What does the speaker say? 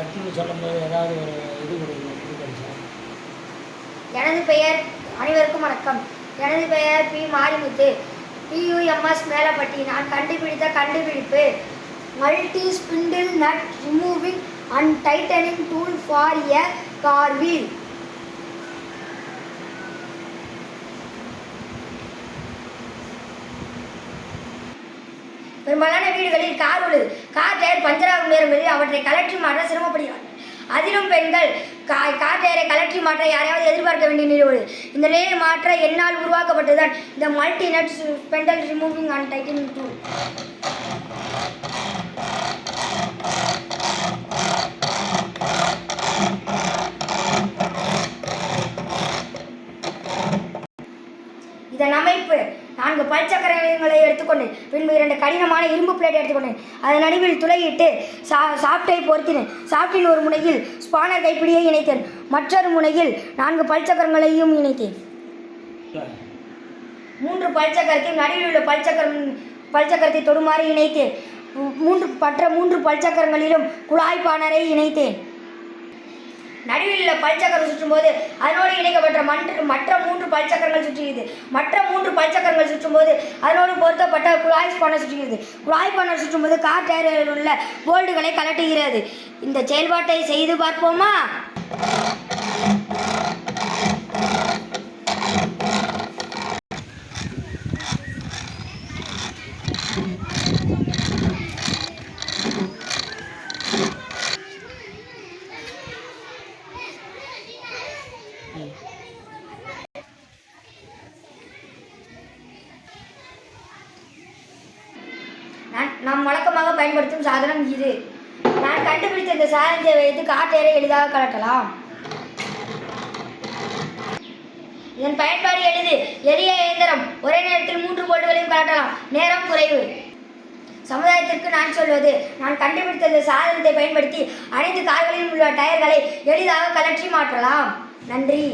கற்றுன்னு சொல்லும்போது ஏதாவது ஒரு இது கிடைச்சா? எனது பெயர் அனைவருக்கும் வணக்கம். எனது பெயர் பி மாரிமுத்து, PUMS மேலப்பட்டி. நான் கண்டுபிடித்த கண்டுபிடிப்பு multi spindle nut removing and tightening tool for a car wheel. பெரும்பாலான வீடுகளில் கார் உள்ளது. கார் டயர் பஞ்சராகும் நேரங்களில் அவற்றை கலற்றி மாற்ற சிரமப்படுகிறார்கள். அதிலும் பெண்கள் கார் டயரை கலற்றி மாற்ற யாரையாவது எதிர்பார்க்க வேண்டிய நிலை உள்ளது. இந்த நிலையை மாற்ற என்னால் உருவாக்கப்பட்டதுதான் இந்த multi nut spindle removing and tightening tool. இதன் அமைப்பு 4 பல்சக்கரங்களை எடுத்துக்கொண்டேன். பின்பு 2 கடினமான இரும்பு பிளேட் எடுத்துக்கொண்டேன். அதன் நடுவில் துளையிட்டு சாப்டை பொருத்தினேன். சாப்டின் ஒரு முனையில் ஸ்பானர் கைப்பிடியை இணைத்தேன். மற்றொரு முனையில் 4 பல்சக்கரங்களையும் இணைத்தேன். 3 பல்சக்கரத்தையும் நடுவில் உள்ள பல்சக்கரத்தை தொடுமாறு இணைத்தேன். மற்ற 3 பல்சக்கரங்களிலும் குழாய்ப்பானரை இணைத்தேன். நடுவில் உள்ள பல்சக்கரம் சுற்றும்போது அதனோடு இணைக்கப்பட்ட மற்ற 3 பல்சக்கரங்கள் சுற்றுகிறது. மற்ற 3 பல்சக்கரங்கள் சுற்றும்போது அதனோடு பொருத்தப்பட்ட குழாய் ஸ்பானர் சுற்றுகிறது. குழாய் ஸ்பானர் சுற்றும்போது கார் டயரில் உள்ள போல்டுகளை கலட்டுகிறது. இந்த செயல்பாட்டை செய்து பார்ப்போமா? நாம் வழக்கமாக பயன்படுத்தும் சாதனம் இது. நான் கண்டுபிடித்த இந்த சாதனத்தை வைத்து கார் டயரை எளிதாக கலட்டலாம். இதன் பயன்பாடு எளிது. எளிய இயந்திரம். ஒரே நேரத்தில் 3 போல்டுகளையும் கலட்டலாம். நேரம் குறைவு. சமுதாயத்திற்கு நான் சொல்வது, நான் கண்டுபிடித்த இந்த சாதனத்தை பயன்படுத்தி அனைத்து கார்களிலும் உள்ள டயர்களை எளிதாக கலற்றி மாற்றலாம். நன்றி.